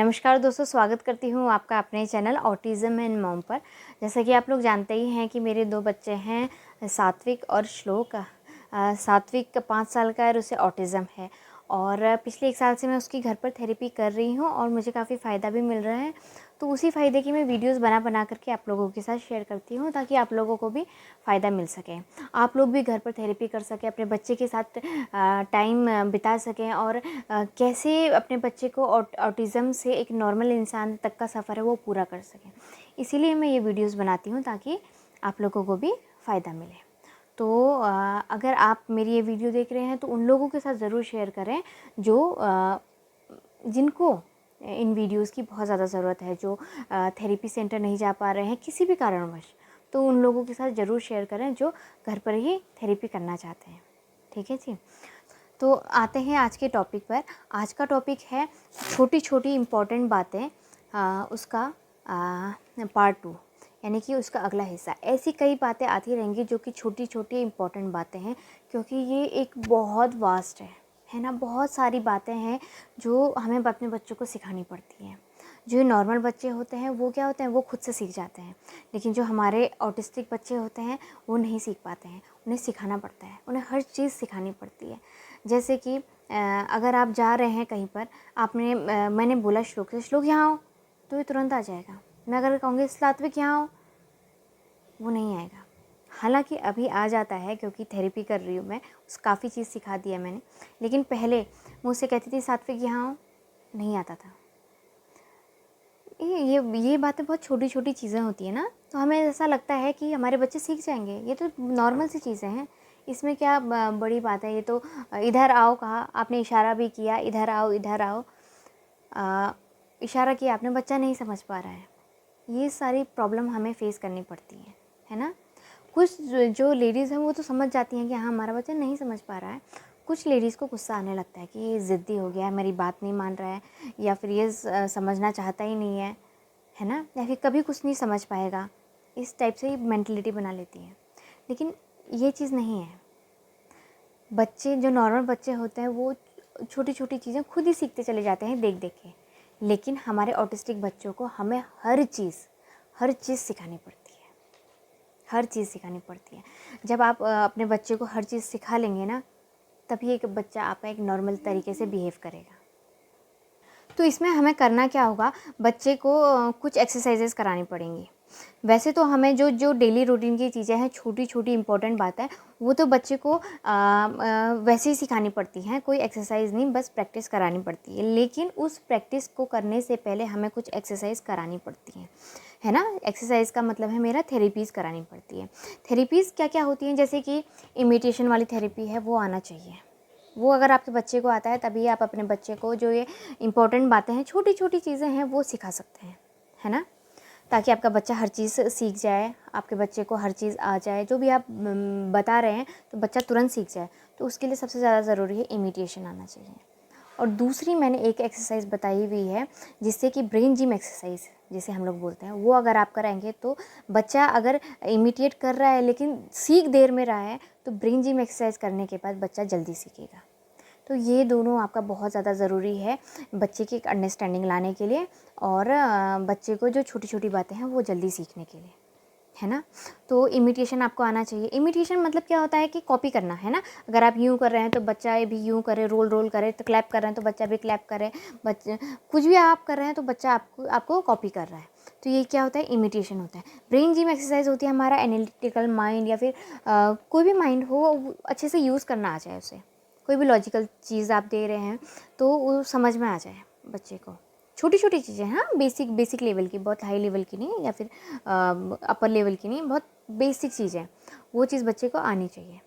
नमस्कार दोस्तों, स्वागत करती हूँ आपका अपने चैनल ऑटिज़म एंड मॉम पर। जैसा कि आप लोग जानते ही हैं कि मेरे 2 बच्चे हैं, सात्विक और श्लोक। सात्विक 5 साल का है और उसे ऑटिज़म है और पिछले 1 साल से मैं उसकी घर पर थेरेपी कर रही हूँ और मुझे काफ़ी फ़ायदा भी मिल रहा है। तो उसी फ़ायदे की मैं वीडियोस बना करके आप लोगों के साथ शेयर करती हूँ ताकि आप लोगों को भी फ़ायदा मिल सके। आप लोग भी घर पर थेरेपी कर सकें, अपने बच्चे के साथ टाइम बिता सकें और कैसे अपने बच्चे को ऑटिज़म से एक नॉर्मल इंसान तक का सफ़र है वो पूरा कर सकें। इसीलिए मैं ये वीडियोस बनाती हूँ ताकि आप लोगों को भी फ़ायदा मिले। तो अगर आप मेरी ये वीडियो देख रहे हैं तो उन लोगों के साथ ज़रूर शेयर करें जो जिनको इन वीडियोस की बहुत ज़्यादा ज़रूरत है, जो थेरेपी सेंटर नहीं जा पा रहे हैं किसी भी कारणवश। तो उन लोगों के साथ ज़रूर शेयर करें जो घर पर ही थेरेपी करना चाहते हैं। ठीक है जी। तो आते हैं आज के टॉपिक पर। आज का टॉपिक है छोटी छोटी इम्पॉर्टेंट बातें, उसका पार्ट 2, यानी कि उसका अगला हिस्सा। ऐसी कई बातें आती रहेंगी जो कि छोटी छोटी इम्पॉर्टेंट बातें हैं, क्योंकि ये एक बहुत वास्ट है ना। बहुत सारी बातें हैं जो हमें अपने बच्चों को सिखानी पड़ती हैं। जो नॉर्मल बच्चे होते हैं वो क्या होते हैं, वो खुद से सीख जाते हैं, लेकिन जो हमारे ऑटिस्टिक बच्चे होते हैं वो नहीं सीख पाते हैं। उन्हें सिखाना पड़ता है, उन्हें हर चीज़ सिखानी पड़ती है। जैसे कि अगर आप जा रहे हैं कहीं पर, मैंने बोला श्लोक से, श्लोक यहाँ आओ, तो ये तुरंत आ जाएगा। मैं अगर कहूँगी सात्विक यहाँ आओ, वो नहीं आएगा। हालांकि अभी आ जाता है क्योंकि थेरेपी कर रही हूँ मैं, काफ़ी चीज़ सिखा दिया मैंने, लेकिन पहले मुझसे कहती थी सात्विक यहाँ आओ, नहीं आता था। ये बातें बहुत छोटी छोटी चीज़ें होती है ना, तो हमें ऐसा लगता है कि हमारे बच्चे सीख जाएंगे, ये तो नॉर्मल सी चीज़ें हैं, इसमें क्या बड़ी बात है। ये तो इधर आओ कहा, आपने इशारा भी किया, इधर आओ इधर आओ, इशारा किया आपने, बच्चा नहीं समझ पा रहा है। ये सारी प्रॉब्लम हमें फेस करनी पड़ती है ना। कुछ जो लेडीज़ हैं वो तो समझ जाती हैं कि हाँ हमारा बच्चा नहीं समझ पा रहा है। कुछ लेडीज़ को गुस्सा आने लगता है कि ये ज़िद्दी हो गया है, मेरी बात नहीं मान रहा है, या फिर ये समझना चाहता ही नहीं है ना, या फिर कभी कुछ नहीं समझ पाएगा, इस टाइप से ही मेंटलिटी बना लेती है। लेकिन ये चीज़ नहीं है। बच्चे जो नॉर्मल बच्चे होते हैं वो छोटी छोटी चीज़ें खुद ही सीखते चले जाते हैं देख देख के, लेकिन हमारे ऑटिस्टिक बच्चों को हमें हर चीज़ सिखानी पड़ती है, हर चीज़ सिखानी पड़ती है। जब आप अपने बच्चे को हर चीज़ सिखा लेंगे ना, तभी एक बच्चा आपका एक नॉर्मल तरीके से बिहेव करेगा। तो इसमें हमें करना क्या होगा, बच्चे को कुछ एक्सरसाइजेस करानी पड़ेंगी। वैसे तो हमें जो जो डेली रूटीन की चीज़ें हैं, छोटी छोटी इंपॉर्टेंट बात है, वो तो बच्चे को वैसे ही सिखानी पड़ती हैं, कोई एक्सरसाइज नहीं, बस प्रैक्टिस करानी पड़ती है। लेकिन उस प्रैक्टिस को करने से पहले हमें कुछ एक्सरसाइज करानी पड़ती है ना। एक्सरसाइज का मतलब है मेरा थेरेपीज़ करानी पड़ती है। थेरेपीज़ क्या क्या होती हैं, जैसे कि इमिटेशन वाली थेरेपी है, वो आना चाहिए। वो अगर आपके बच्चे को आता है तभी आप अपने बच्चे को जो ये इम्पोर्टेंट बातें हैं, छोटी छोटी चीज़ें हैं, वो सिखा सकते हैं, है ना, ताकि आपका बच्चा हर चीज़ सीख जाए, आपके बच्चे को हर चीज़ आ जाए। जो भी आप बता रहे हैं तो बच्चा तुरंत सीख जाए। तो उसके लिए सबसे ज़्यादा ज़रूरी है इमिटेशन आना चाहिए। और दूसरी मैंने एक एक्सरसाइज बताई हुई है, जिससे कि ब्रेन जिम एक्सरसाइज जिसे हम लोग बोलते हैं, वो अगर आप कराएंगे तो बच्चा अगर इमिटेट कर रहा है लेकिन सीख देर में रहा है, तो ब्रेन जिम एक्सरसाइज करने के बाद बच्चा जल्दी सीखेगा। तो ये दोनों आपका बहुत ज़्यादा ज़रूरी है बच्चे की एक अंडरस्टैंडिंग लाने के लिए, और बच्चे को जो छोटी छोटी बातें हैं वो जल्दी सीखने के लिए, है ना। तो इमिटेशन आपको आना चाहिए। इमिटेशन मतलब क्या होता है कि कॉपी करना, है ना। अगर आप यूँ कर रहे हैं तो बच्चा भी यूँ करे, रोल रोल करे, तो क्लैप कर रहे हैं तो बच्चा भी क्लैप करे, बच्चे कुछ भी आप कर रहे हैं तो बच्चा आपको कॉपी कर रहा है। तो ये क्या होता है, इमिटेशन होता है। ब्रेन जिम एक्सरसाइज होती है हमारा एनालिटिकल माइंड, या फिर कोई भी माइंड हो अच्छे से यूज़ करना आ जाए उसे। कोई भी लॉजिकल चीज़ आप दे रहे हैं तो वो समझ में आ जाए बच्चे को। छोटी छोटी चीज़ें, हाँ, बेसिक लेवल की, बहुत हाई लेवल की नहीं, या फिर अपर लेवल की नहीं, बहुत बेसिक चीज़ें, वो चीज़ बच्चे को आनी चाहिए।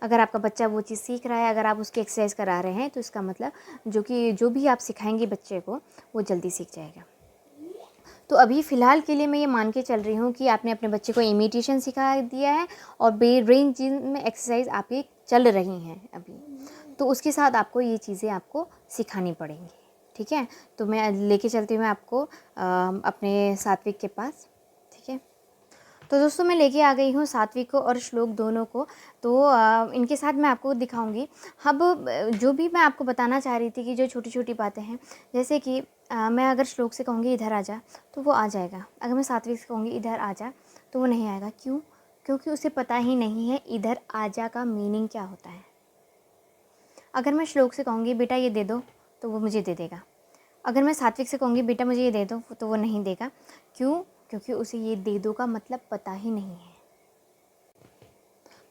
अगर आपका बच्चा वो चीज़ सीख रहा है, अगर आप उसकी एक्सरसाइज करा रहे हैं, तो इसका मतलब जो भी आप सिखाएंगे बच्चे को वो जल्दी सीख जाएगा। तो अभी फ़िलहाल के लिए मैं ये मान के चल रही हूँ कि आपने अपने बच्चे को इमिटेशन सिखा दिया है और ब्रेन जिम में एक्सरसाइज आपकी चल रही हैं अभी, तो उसके साथ आपको ये चीज़ें आपको सिखानी पड़ेंगी। ठीक है, तो मैं लेके चलती हूँ आपको अपने सात्विक के पास। ठीक है, तो दोस्तों मैं लेके आ गई हूँ सात्विक को और श्लोक दोनों को। तो इनके साथ मैं आपको दिखाऊंगी। अब जो भी मैं आपको बताना चाह रही थी कि जो छोटी छोटी बातें हैं, जैसे कि मैं अगर श्लोक से कहूँगी इधर आ जा तो वो आ जाएगा। अगर मैं सात्विक से कहूँगी इधर आ जा तो वो नहीं आएगा। क्यों? क्योंकि उसे पता ही नहीं है इधर आ जा का मीनिंग क्या होता है। अगर मैं श्लोक से कहूँगी बेटा ये दे दो तो वो मुझे दे देगा। अगर मैं सात्विक से कहूँगी बेटा मुझे ये दे दो तो वो नहीं देगा। क्यों? क्योंकि उसे ये दे दो का मतलब पता ही नहीं है।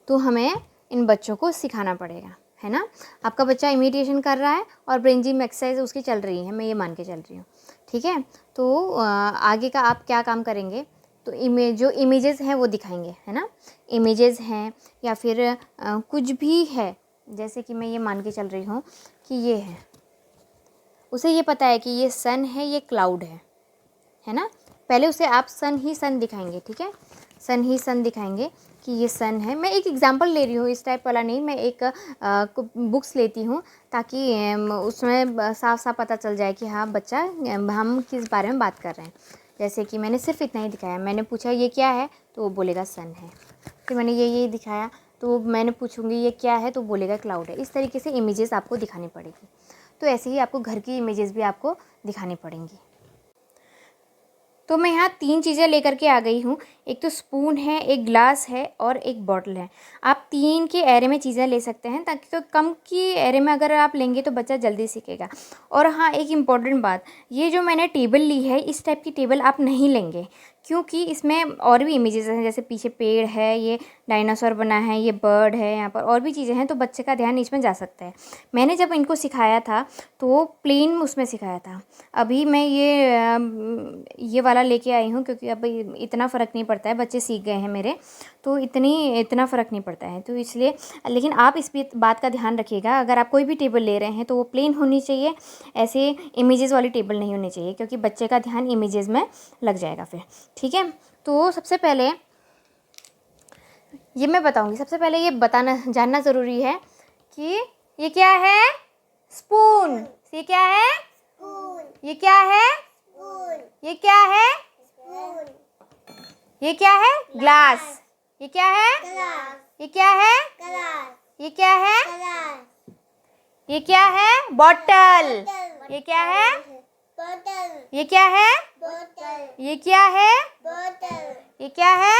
तो हमें इन बच्चों को सिखाना पड़ेगा, है ना। आपका बच्चा इमिटेशन कर रहा है और ब्रेन जिम एक्सरसाइज उसकी चल रही है, मैं ये मान के चल रही हूँ, ठीक है। तो आगे का आप क्या काम करेंगे, तो जो इमेजेस हैं वो दिखाएंगे, है ना। इमेजेस हैं या फिर कुछ भी है, जैसे कि मैं ये मान के चल रही हूँ कि ये है, उसे ये पता है कि ये सन है, ये क्लाउड है ना। पहले उसे आप सन ही सन दिखाएंगे, ठीक है, सन ही सन दिखाएंगे कि ये सन है। मैं एक एग्जांपल ले रही हूँ, इस टाइप वाला नहीं, मैं एक बुक्स लेती हूँ ताकि उसमें साफ साफ पता चल जाए कि हाँ बच्चा हम किस बारे में बात कर रहे हैं। जैसे कि मैंने सिर्फ इतना ही दिखाया, मैंने पूछा ये क्या है तो वो बोलेगा सन है। फिर मैंने ये दिखाया तो मैंने पूछूंगी ये क्या है तो बोलेगा क्लाउड है। इस तरीके से इमेजेस आपको दिखानी पड़ेगी। तो ऐसे ही आपको घर की इमेजेस भी आपको दिखानी पड़ेंगी। तो मैं यहाँ 3 चीज़ें लेकर के आ गई हूँ। एक तो स्पून है, एक ग्लास है और एक बॉटल है। आप 3 के एरे में चीज़ें ले सकते हैं ताकि तो कम की एरे में अगर आप लेंगे तो बच्चा जल्दी सीखेगा। और हाँ, एक इम्पॉर्टेंट बात, ये जो मैंने टेबल ली है इस टाइप की टेबल आप नहीं लेंगे, क्योंकि इसमें और भी इमेजेस हैं, जैसे पीछे पेड़ है, ये डायनासोर बना है, ये बर्ड है, यहाँ पर और भी चीज़ें हैं, तो बच्चे का ध्यान इसमें जा सकता है। मैंने जब इनको सिखाया था तो प्लेन उसमें सिखाया था। अभी मैं ये वाला लेके आई हूँ क्योंकि अब इतना फ़र्क नहीं पड़ता है, बच्चे सीख गए हैं मेरे, तो इतना फ़र्क नहीं पड़ता है, तो इसलिए। लेकिन आप इस बात का ध्यान रखिएगा, अगर आप कोई भी टेबल ले रहे हैं तो वो प्लेन होनी चाहिए, ऐसे इमेजेस वाली टेबल नहीं होनी चाहिए, क्योंकि बच्चे का ध्यान इमेजेस में लग जाएगा फिर, ठीक है। तो सबसे पहले ये मैं बताऊंगी, सबसे पहले ये जानना ज़रूरी है कि ये क्या है, स्पून। ये क्या है, ये क्या है, ये क्या है, ये क्या है, ग्लास। ये क्या है, ये क्या है, ये क्या है, ये क्या है, बॉटल। ये क्या है, ये क्या है, ये क्या है, ये क्या है,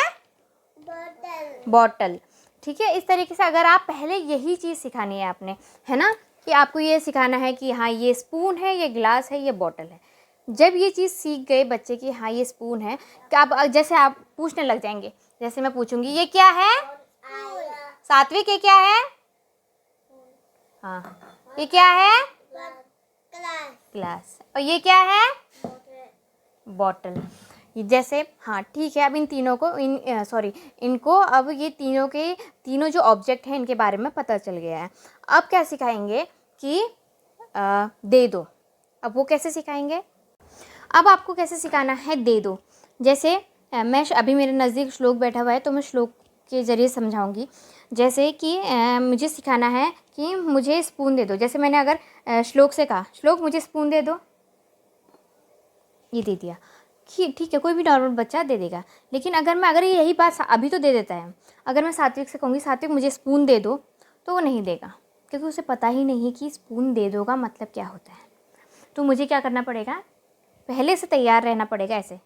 बॉटल। ठीक है, इस तरीके से अगर आप पहले यही चीज़ सिखानी है आपने, है ना, कि आपको ये सिखाना है कि हाँ ये स्पून है, ये ग्लास है, ये बॉटल है। जब ये चीज़ सीख गए बच्चे की हाँ ये स्पून है, कि आप जैसे आप पूछने लग जाएंगे, जैसे मैं पूछूंगी ये क्या है, सात्विक ये क्या है, हाँ ये क्या है, ग्लास। और ये क्या है, बॉटल। जैसे हाँ ठीक है, अब इन तीनों को इनको अब ये तीनों जो ऑब्जेक्ट हैं इनके बारे में पता चल गया है। अब क्या सिखाएंगे कि दे दो। अब वो कैसे सिखाएंगे, अब आपको कैसे सिखाना है दे दो। जैसे मैं अभी मेरे नज़दीक श्लोक बैठा हुआ है तो मैं श्लोक के ज़रिए समझाऊंगी। जैसे कि मुझे सिखाना है कि मुझे स्पून दे दो। जैसे मैंने अगर श्लोक से कहा, श्लोक मुझे स्पून दे दो, ये दे दिया, ठीक है, कोई भी नॉर्मल बच्चा दे देगा। लेकिन अगर यही बात अभी तो दे देता है, अगर मैं सात्विक से कहूँगी सात्विक मुझे स्पून दे दो, तो वो नहीं देगा, क्योंकि उसे पता ही नहीं कि स्पून दे दो का मतलब क्या होता है। तो मुझे क्या करना पड़ेगा, पहले से तैयार रहना पड़ेगा। ऐसे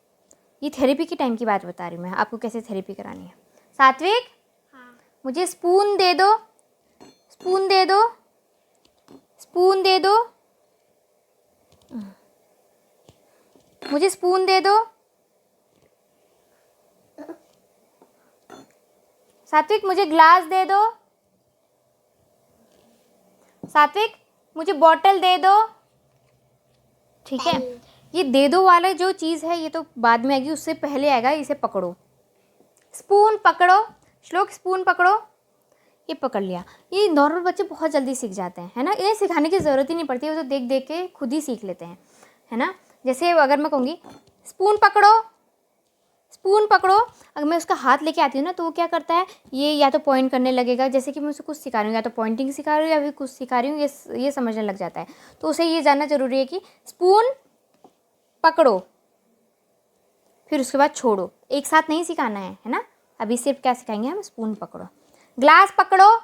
ये थेरेपी के टाइम की बात बता रही हूँ मैं आपको, कैसे थेरेपी करानी है। सात्विक हाँ। मुझे स्पून दे दो, स्पून दे दो, स्पून दे दो, मुझे स्पून दे दो। सात्विक मुझे ग्लास दे दो, सात्विक मुझे बॉटल दे दो। ठीक है, ये दे दो वाला जो चीज़ है ये तो बाद में आएगी, उससे पहले आएगा इसे पकड़ो, स्पून पकड़ो। श्लोक स्पून पकड़ो, ये पकड़ लिया। ये नॉर्मल बच्चे बहुत जल्दी सीख जाते हैं, है ना, इन्हें सिखाने की ज़रूरत ही नहीं पड़ती, वो तो देख देख के खुद ही सीख लेते हैं, है ना। जैसे अगर मैं कहूँगी स्पून पकड़ो, स्पून पकड़ो, अगर मैं उसका हाथ लेके आती हूँ ना तो वो क्या करता है, ये या तो पॉइंट करने लगेगा, जैसे कि मैं उसे कुछ सिखा रही हूँ, या तो पॉइंटिंग सिखा रही हूँ या फिर कुछ सिखा रही हूँ, ये समझने लग जाता है। तो उसे ये जानना ज़रूरी है कि स्पून पकड़ो, फिर उसके बाद छोड़ो, एक साथ नहीं सिखाना है ना। अभी सिर्फ क्या सिखाएंगे हम, स्पून पकड़ो, ग्लास पकड़ो,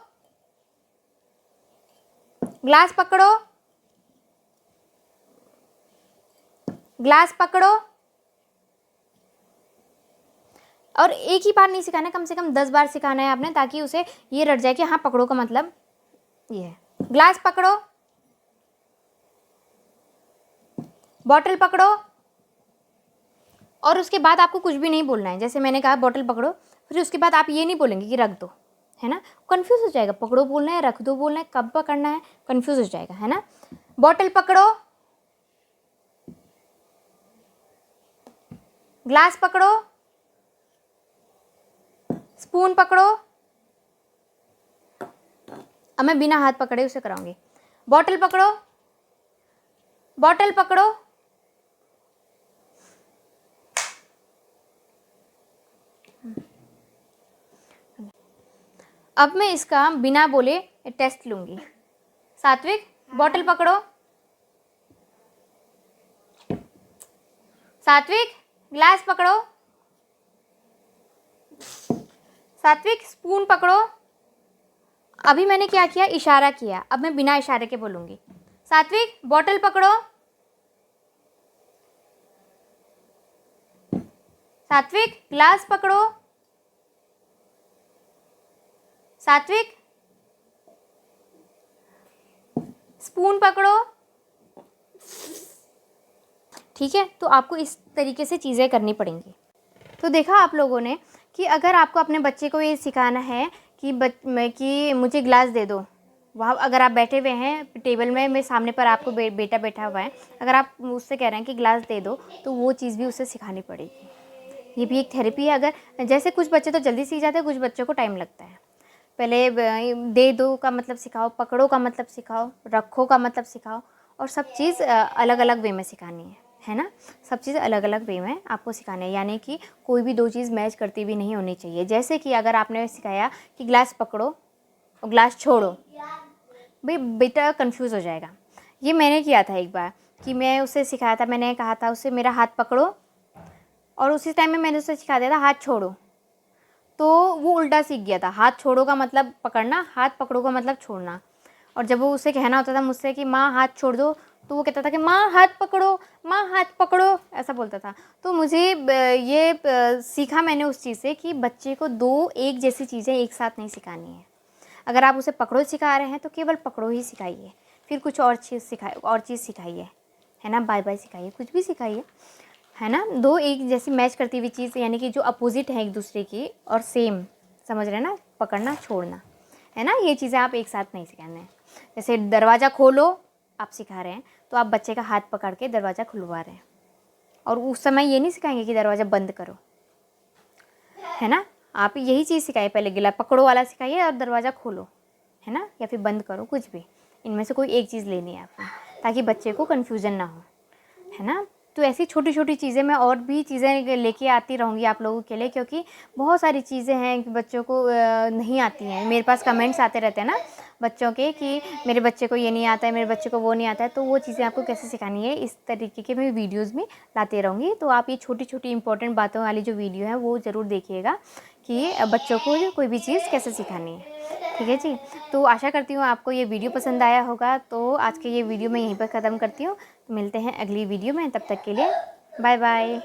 ग्लास पकड़ो, ग्लास पकड़ो। और एक ही बार नहीं सिखाना है, कम से कम 10 बार सिखाना है आपने, ताकि उसे ये रट जाए कि हाँ पकड़ो का मतलब ये है। ग्लास पकड़ो, बॉटल पकड़ो। और उसके बाद आपको कुछ भी नहीं बोलना है। जैसे मैंने कहा बॉटल पकड़ो, फिर उसके बाद आप ये नहीं बोलेंगे कि रख दो, है ना, कंफ्यूज हो जाएगा। पकड़ो बोलना है, रख दो बोलना है, कब पकड़ना है, कंफ्यूज हो जाएगा, है ना। बॉटल पकड़ो, ग्लास पकड़ो, स्पून पकड़ो। अब मैं बिना हाथ पकड़े उसे कराऊंगी। बॉटल पकड़ो, बॉटल पकड़ो, अब मैं इसका बिना बोले टेस्ट लूंगी। सात्विक, बॉटल पकड़ो। सात्विक, ग्लास पकड़ो। सात्विक, स्पून पकड़ो। अभी मैंने क्या किया, इशारा किया। अब मैं बिना इशारे के बोलूंगी। सात्विक, बॉटल पकड़ो। सात्विक, ग्लास पकड़ो। सात्विक, स्पून पकड़ो। ठीक है, तो आपको इस तरीके से चीज़ें करनी पड़ेंगी। तो देखा आप लोगों ने कि अगर आपको अपने बच्चे को ये सिखाना है कि मुझे ग्लास दे दो, वहाँ अगर आप बैठे हुए हैं टेबल में, मेरे सामने पर आपको बेटा बैठा हुआ है, अगर आप उससे कह रहे हैं कि ग्लास दे दो, तो वो चीज़ भी उसे सिखानी पड़ेगी। ये भी एक थेरेपी है। अगर जैसे कुछ बच्चे तो जल्दी सीख जाते हैं, कुछ बच्चों को टाइम लगता है। पहले दे दो का मतलब सिखाओ, पकड़ो का मतलब सिखाओ, रखो का मतलब सिखाओ, और सब चीज़ अलग अलग वे में सिखानी है ना। सब चीज़ अलग अलग वे में आपको सिखाना है, यानी कि कोई भी दो चीज़ मैच करती भी नहीं होनी चाहिए। जैसे कि अगर आपने सिखाया कि ग्लास पकड़ो और ग्लास छोड़ो, भाई बेटा कंफ्यूज हो जाएगा। ये मैंने किया था एक बार कि मैं उसे सिखाया था, मैंने कहा था उसे मेरा हाथ पकड़ो, और उसी टाइम में मैंने उसे सिखा दिया था हाथ छोड़ो, तो वो उल्टा सीख गया था। हाथ छोड़ो का मतलब पकड़ना, हाथ पकड़ो का मतलब छोड़ना। और जब वो उसे कहना होता था मुझसे कि माँ हाथ छोड़ दो, तो वो कहता था कि माँ हाथ पकड़ो, माँ हाथ पकड़ो, ऐसा बोलता था। तो मुझे ये सीखा मैंने उस चीज़ से कि बच्चे को दो एक जैसी चीज़ें एक साथ नहीं सिखानी है। अगर आप उसे पकड़ो सिखा रहे हैं तो केवल पकड़ो ही सिखाइए, फिर कुछ और चीज़ सिखाइए, है ना, बाय बाय सिखाइए, कुछ भी सिखाइए, है ना। दो एक जैसी मैच करती हुई चीज़, यानी कि जो अपोजिट है एक दूसरे की और सेम, समझ रहे हैं ना, पकड़ना छोड़ना, है ना, ये चीज़ें आप एक साथ नहीं सिखाना है। जैसे दरवाज़ा खोलो आप सिखा रहे हैं, तो आप बच्चे का हाथ पकड़ के दरवाज़ा खुलवा रहे हैं, और उस समय ये नहीं सिखाएंगे कि दरवाज़ा बंद करो, है ना। आप यही चीज़ सिखाइए, पहले गिला पकड़ो वाला सिखाइए और दरवाज़ा खोलो, है ना, या फिर बंद करो, कुछ भी इनमें से कोई एक चीज़ लेनी है आपको, ताकि बच्चे को कन्फ्यूज़न ना हो, है ना। तो ऐसी छोटी छोटी चीज़ें मैं और भी चीज़ें लेके आती रहूँगी आप लोगों के लिए, क्योंकि बहुत सारी चीज़ें हैं कि बच्चों को नहीं आती हैं। मेरे पास कमेंट्स आते रहते हैं ना बच्चों के कि मेरे बच्चे को ये नहीं आता है, मेरे बच्चे को वो नहीं आता है। तो वो चीज़ें आपको कैसे सिखानी है, इस तरीके के मैं वीडियोज़ में लाते रहूँगी। तो आप ये छोटी छोटी इंपॉर्टेंट बातों वाली जो वीडियो है वो ज़रूर देखिएगा कि बच्चों को कोई भी चीज़ कैसे सिखानी है। ठीक है जी, तो आशा करती हूँ आपको ये वीडियो पसंद आया होगा। तो आज के ये वीडियो मैं यहीं पर ख़त्म करती हूँ। तो मिलते हैं अगली वीडियो में, तब तक के लिए बाय बाय।